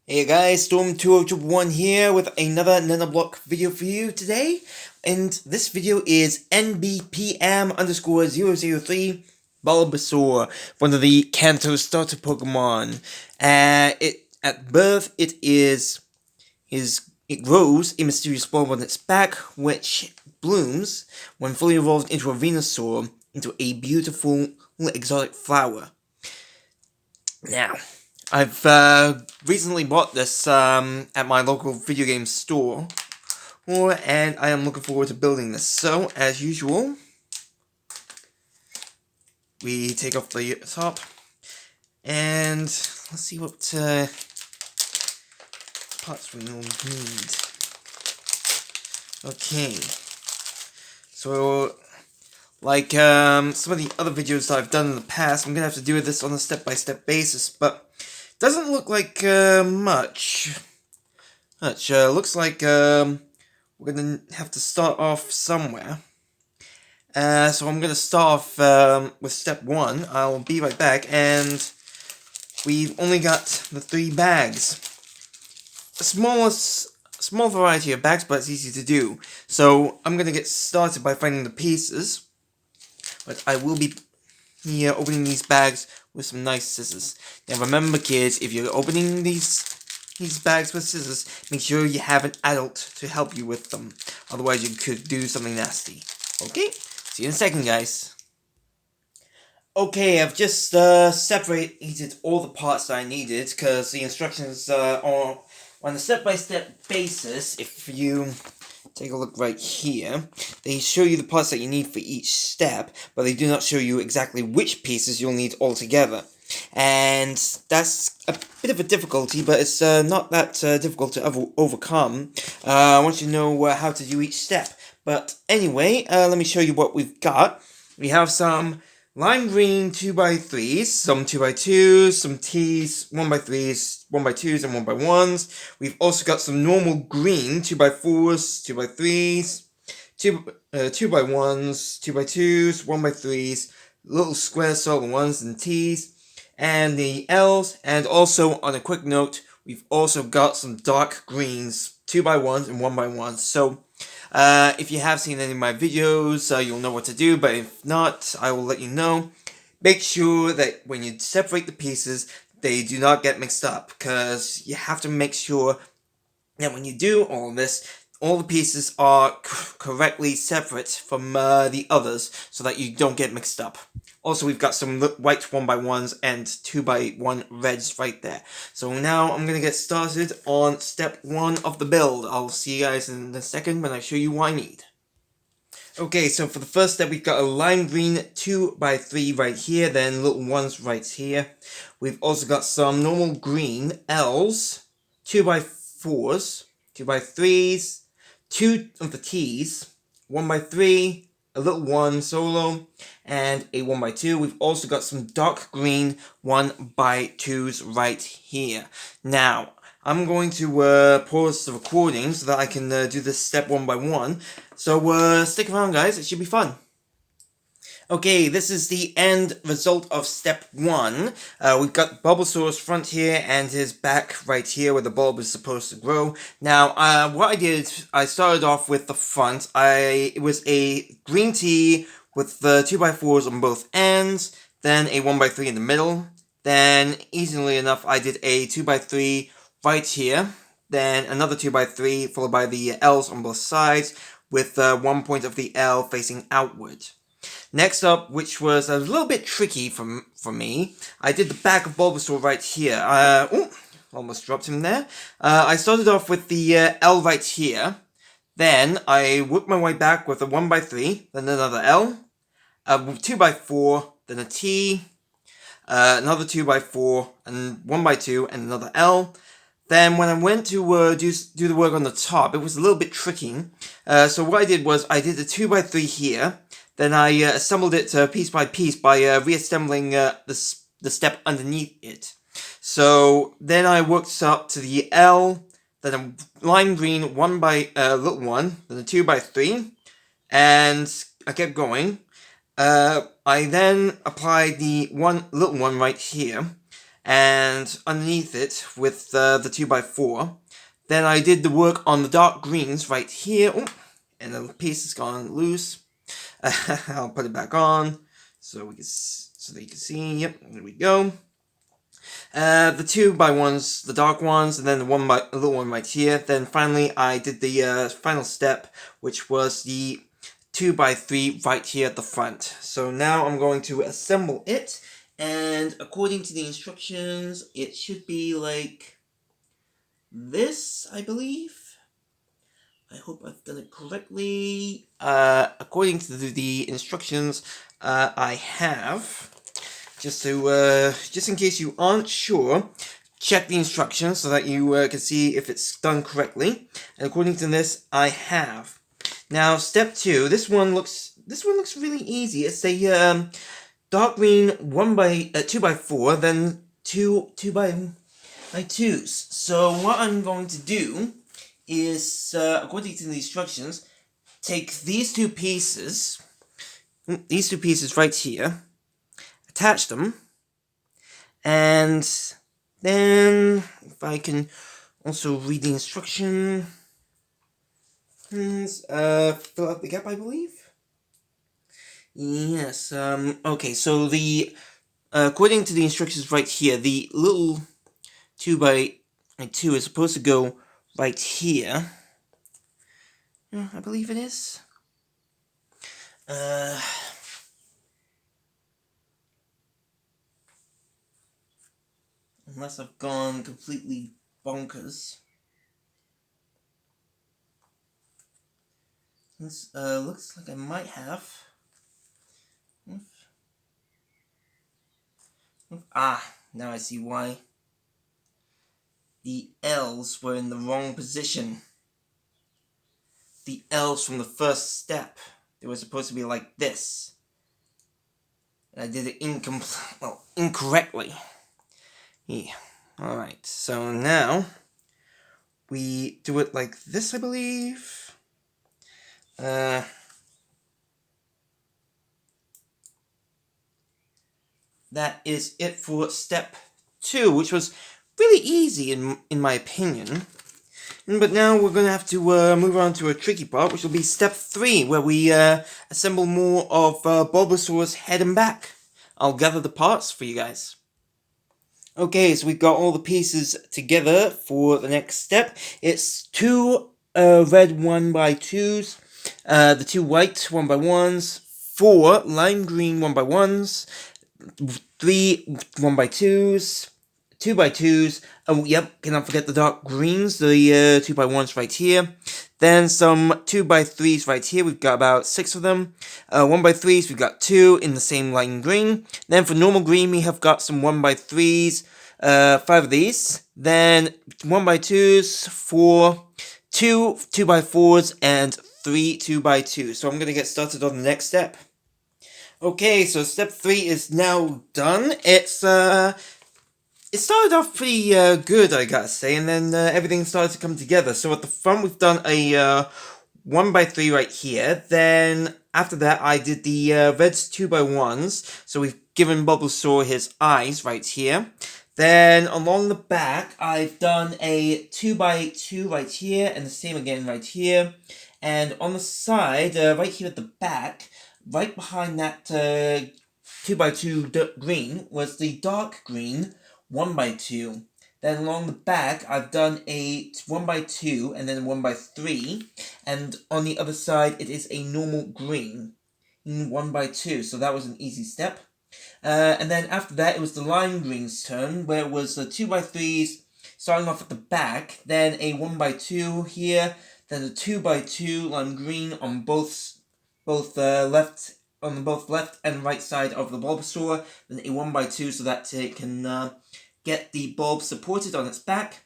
Hey guys, Storm2021 here with another Nanoblock video for you today. And this video is NBPM_003 Bulbasaur, one of the Kanto starter Pokemon. At birth, it grows a mysterious bulb on its back, which blooms when fully evolved into a Venusaur, into a beautiful exotic flower. Now, I've recently bought this at my local video game store, and I am looking forward to building this. So, as usual, we take off the top, and let's see what parts we will need. Okay, so like some of the other videos that I've done in the past, I'm gonna have to do this on a step-by-step basis, but doesn't look like much. Looks like we're gonna have to start off somewhere. So I'm gonna start off with step 1. I'll be right back, and we've only got the 3 bags. A small variety of bags, but it's easy to do. So I'm gonna get started by finding the pieces. But I will be here opening these bags with some nice scissors. Now remember, kids, if you're opening these bags with scissors, make sure you have an adult to help you with them. Otherwise, you could do something nasty. Okay? See you in a second, guys. Okay, I've just separated all the parts that I needed, because the instructions are on a step-by-step basis. If you take a look right here, they show you the parts that you need for each step, but they do not show you exactly which pieces you'll need altogether. And that's a bit of a difficulty, but it's not that difficult to overcome once you know how to do each step. But anyway, let me show you what we've got. We have some lime green 2x3s, some 2x2s, some Ts, 1x3s, 1x2s, and 1x1s. We've also got some normal green 2x4s, 2x3s, 2x1s, 2x2s, 1x3s, little square solid ones and Ts, and the Ls. And also, on a quick note, we've also got some dark greens, 2x1s and 1x1s. So, if you have seen any of my videos, you'll know what to do, but if not, I will let you know. Make sure that when you separate the pieces, they do not get mixed up, because you have to make sure that when you do all of this, all the pieces are correctly separate from the others, so that you don't get mixed up. Also, we've got some white 1x1s and 2x1 reds right there. So now I'm going to get started on step 1 of the build. I'll see you guys in a second when I show you what I need. Okay, so for the first step, we've got a lime green 2x3 right here, then little ones right here. We've also got some normal green Ls, 2x4s, 2x3s, 2 of the Ts, 1x3, a little 1 solo, and a 1x2. We've also got some dark green 1x2s right here. Now, I'm going to pause the recording so that I can do this step 1 by 1. So stick around, guys. It should be fun. Okay, this is the end result of step 1. We've got Bulbasaur's front here and his back right here where the bulb is supposed to grow. Now, what I did, I started off with the front. It was a green tea with the 2x4s on both ends, then a 1x3 in the middle. Then, easily enough, I did a 2x3 right here. Then another 2x3 followed by the Ls on both sides, with 1 point of the L facing outward. Next up, which was a little bit tricky for me, I did the back of Bulbasaur right here. Almost dropped him there. I started off with the L right here. Then I worked my way back with a 1x3, then another L, a 2x4, then a T, another 2x4, and 1x2, and another L. Then when I went to do the work on the top, it was a little bit tricky. So what I did was I did a 2x3 here. Then I assembled it piece by piece by reassembling the step underneath it. So then I worked up to the L, then a lime green 1 by little one, then a 2x3, and I kept going. I then applied the little one right here, and underneath it with the 2x4. Then I did the work on the dark greens right here. Oh, and the piece has gone loose. I'll put it back on so that you can see. Yep, there we go. The 2x1s, the dark ones, and then the little one right here. Then finally, I did the final step, which was the 2x3 right here at the front. So now I'm going to assemble it, and according to the instructions, it should be like this, I believe. I hope I've done it correctly. According to the instructions, I have. Just in case you aren't sure, check the instructions so that you can see if it's done correctly. And according to this, I have. Now, step 2. This one looks really easy. It's a dark green 2x4, then two by 2s. So what I'm going to do is, according to the instructions, take these two pieces right here, attach them, and then if I can also read the instructions, fill out the gap, I believe. Yes. Okay. So according to the instructions right here, the little 2x2 is supposed to go right here. I believe it is. Unless I've gone completely bonkers. This looks like I might have. Now I see why. The L's were in the wrong position. The L's from the first step. They were supposed to be like this. And I did it incorrectly. Yeah. Alright, so now we do it like this, I believe. That is it for step 2, which was really easy in my opinion. But now we're going to have to move on to a tricky part, which will be step 3, where we assemble more of Bulbasaur's head and back. I'll gather the parts for you guys. Okay, so we've got all the pieces together for the next step. It's 2 red 1x2s, the 2 white 1x1s, 4 lime green 1x1s, 3 1x2s, 2x2s, oh yep, cannot forget the dark greens, the 2x1s right here. Then some 2x3s right here, we've got about 6 of them. 1x3s, we've got 2 in the same lime green. Then for normal green, we have got some 1x3s, 5 of these. Then 1x2s, 4, 2 2x4s, and 3 2x2s. So I'm going to get started on the next step. Okay, so step 3 is now done. It started off pretty good, I gotta say, and then everything started to come together. So at the front, we've done a 1x3 right here. Then after that, I did the reds 2x1s. So we've given Bulbasaur his eyes right here. Then along the back, I've done a 2x2 right here, and the same again right here. And on the side, right here at the back, right behind that 2x2 green was the dark green 1x2. Then along the back, I've done a 1x2 and then a 1x3. And on the other side, it is a normal green 1x2. So that was an easy step. And then after that, it was the lime green's turn, where it was the 2x3s starting off at the back. Then a 1x2 here. Then a 2x2 lime green on both left and right side of the Bulbasaur, then a 1x2 so that it can get the bulb supported on its back.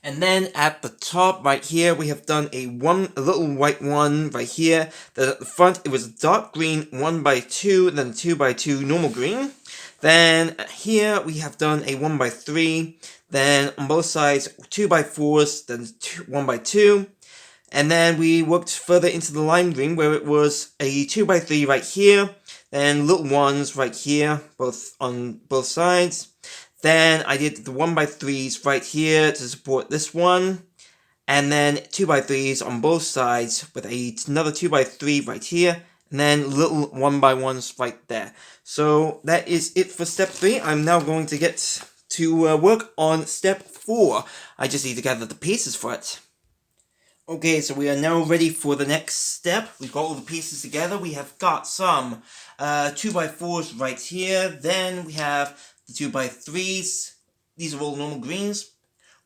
And then at the top right here, we have done a little white one right here. Then at the front, it was a dark green 1x2, then a 2x2 normal green. Then here we have done a 1x3. Then on both sides, 2x4s, then 1x2. And then we worked further into the lime green, where it was a 2x3 right here, then little ones right here, both on both sides. Then I did the 1x3s right here to support this one. And then 2x3s on both sides with another 2x3 right here. And then little 1x1s right there. So that is it for step 3. I'm now going to get to work on step 4. I just need to gather the pieces for it. Okay, so we are now ready for the next step. We've got all the pieces together. We have got some 2x4s right here. Then we have the 2x3s. These are all normal greens.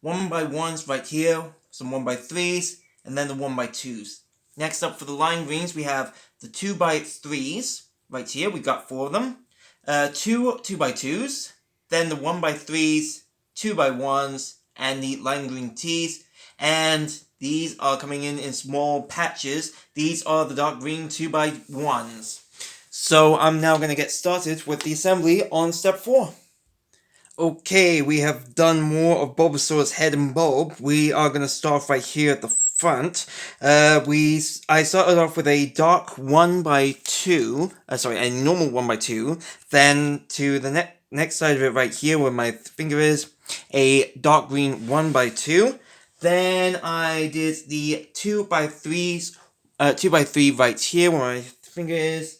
1x1s right here. Some 1x3s. And then the 1x2s. Next up for the lime greens, we have the 2x3s right here. We got 4 of them. 2x2s. Then the 1x3s, 2x1s, and the lime green teas. And these are coming in small patches. These are the dark green 2x1s. So I'm now going to get started with the assembly on step 4. Okay, we have done more of Bulbasaur's head and bulb. We are going to start right here at the front. I started off with a dark 1x2, a normal 1x2. Then to the next side of it right here where my finger is, a dark green 1x2. Then I did the 2x3s, 2x3 right here where my finger is.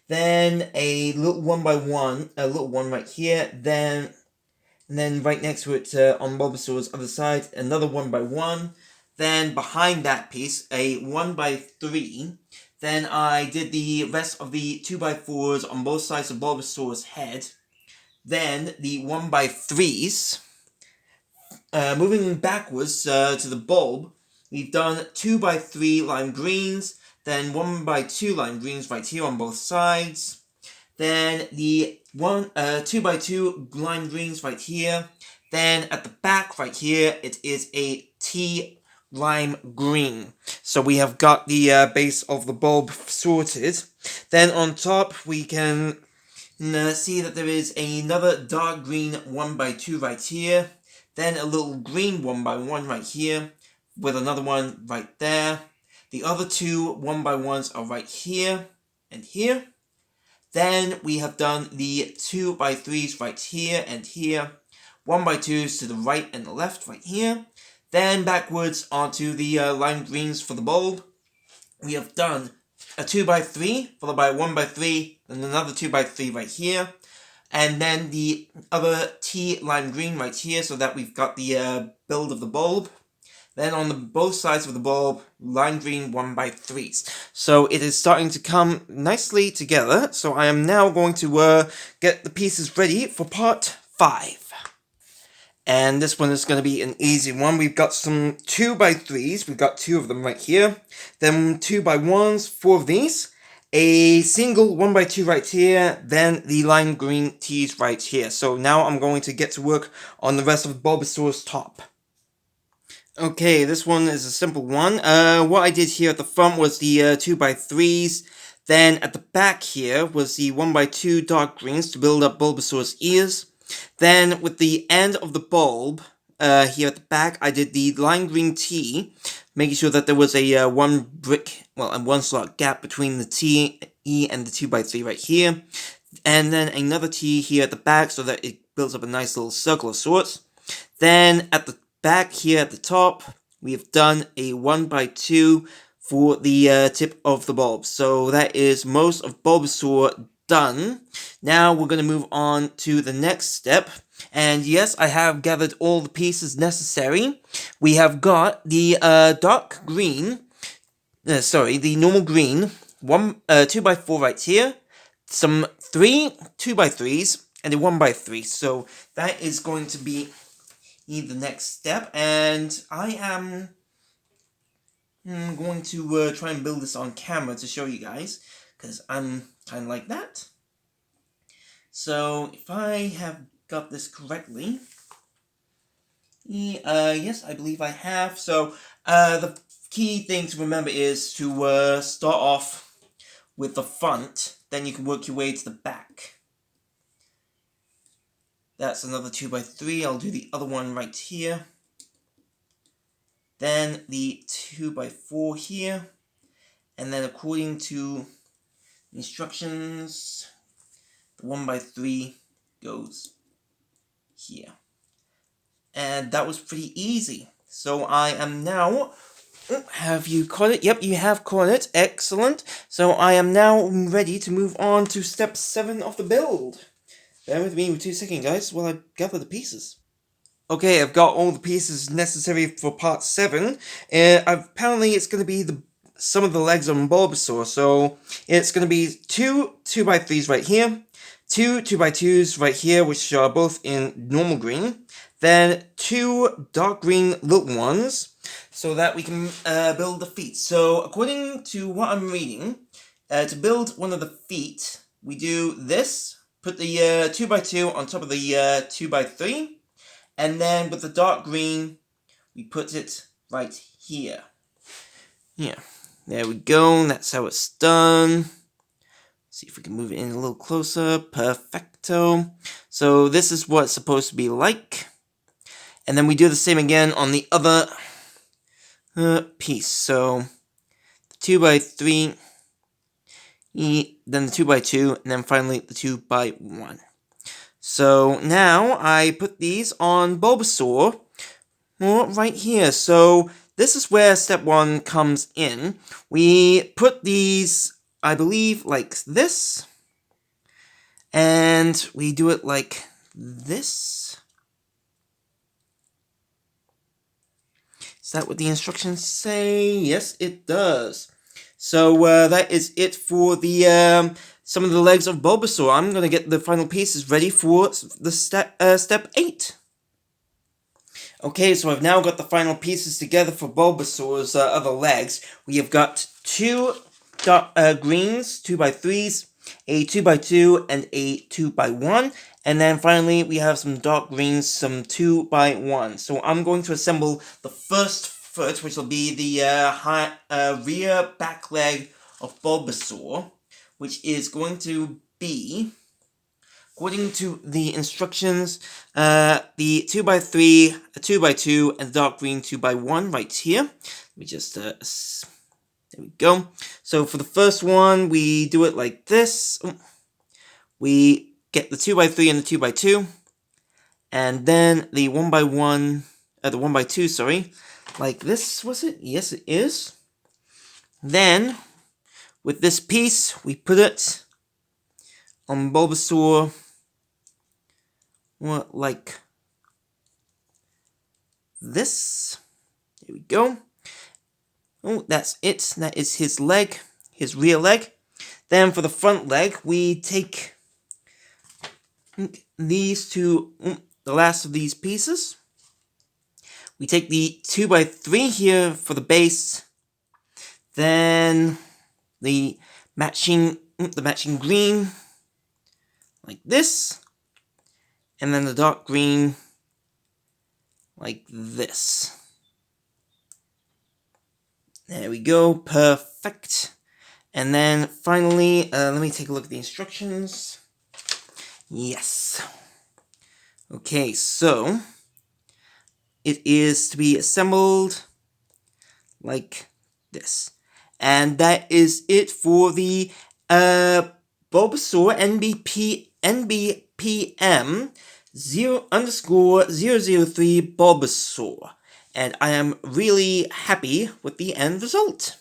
Then a little 1x1, a little one right here. Then right next to it on Bulbasaur's other side, another 1x1. Then behind that piece, a 1x3. Then I did the rest of the 2x4s on both sides of Bulbasaur's head. Then the 1x3s. Moving backwards to the bulb, we've done 2x3 lime greens, then 1x2 lime greens right here on both sides. Then the 2x2 lime greens right here. Then at the back right here, it is a tea lime green. So we have got the base of the bulb sorted. Then on top, we can see that there is another dark green 1x2 right here. Then a little green 1x1 right here. With another one right there. The other two 1x1s are right here and here. Then we have done the 2x3s right here and here. 1x2s to the right and the left right here. Then backwards onto the lime greens for the bulb. We have done a 2x3 followed by a 1x3, then another 2x3 right here. And then the other tea lime green right here so that we've got the build of the bulb. Then on both sides of the bulb, lime green 1x3s. So it is starting to come nicely together. So I am now going to get the pieces ready for part 5. And this one is going to be an easy one. We've got some 2x3s. We've got 2 of them right here. Then 2x1s, 4 of these. A single 1x2 right here. Then the lime green teas right here. So now I'm going to get to work on the rest of Bulbasaur's top. Okay, this one is a simple one. What I did here at the front was the 2x3s. Then at the back here was the 1x2 dark greens to build up Bulbasaur's ears. Then with the end of the bulb, here at the back, I did the lime green tea, making sure that there was a one slot gap between the T, E, and the 2x3 right here. And then another T here at the back so that it builds up a nice little circle of sorts. Then at the back here at the top, we have done a 1x2 for the tip of the bulb. So that is most of Bulbasaur done. Now we're going to move on to the next step. And yes, I have gathered all the pieces necessary. We have got the dark green, the normal green, 2x4 right here, some 3 2x3s, and a 1x3. So that is going to be the next step, and I am going to try and build this on camera to show you guys, because I'm kind of like that. So if I have got this correctly, yes, I believe I have. So the key thing to remember is to start off with the front, then you can work your way to the back. That's another 2x3. I'll do the other one right here. Then the 2x4 here. And then according to the instructions, the 1x3 goes here. And that was pretty easy. So I am now... Oh, have you caught it? Yep, you have caught it. Excellent. So I am now ready to move on to step 7 of the build. Bear with me for 2 seconds, guys, while I gather the pieces. Okay, I've got all the pieces necessary for part 7. Apparently it's going to be some of the legs on Bulbasaur, so it's going to be 2 2x3s right here, 2 2x2s right here, which are both in normal green, then 2 dark green little ones, so that we can build the feet. So according to what I'm reading, to build one of the feet, we do this, put the 2x2 on top of the 2x3, and then with the dark green, we put it right here. Yeah, there we go. That's how it's done. See if we can move it in a little closer. Perfecto. So this is what it's supposed to be like. And then we do the same again on the other piece. So the 2x3, then the 2x2, and then finally the 2x1. So now I put these on Bulbasaur right here. So this is where step 1 comes in. We put these, I believe, like this. And we do it like this. Is that what the instructions say? Yes, it does. So that is it for the some of the legs of Bulbasaur. I'm going to get the final pieces ready for the step 8. Okay, so I've now got the final pieces together for Bulbasaur's other legs. We have got 2 greens, 2x3s, a 2x2, and a 2x1. And then finally, we have some dark greens, some 2x1. So I'm going to assemble the first foot, which will be the rear back leg of Bulbasaur, which is going to be, according to the instructions, the 2x3, a 2x2, and the dark green 2x1 right here. Let me just, there we go. So for the first one, we do it like this. We get the 2x3 and the 2x2, and then the 1x1, the 1x2, sorry, like this, was it? Yes, it is. Then, with this piece, we put it on Bulbasaur, like this. There we go. Oh, that's it. That is his leg, his rear leg. Then for the front leg, we take these two, the last of these pieces. We take the 2x3 here for the base. Then the matching green, like this. And then the dark green, like this. There we go, perfect. And then finally, let me take a look at the instructions. Yes. Okay, so it is to be assembled like this. And that is it for the Bulbasaur NBPM 0_003 Bulbasaur. And I am really happy with the end result.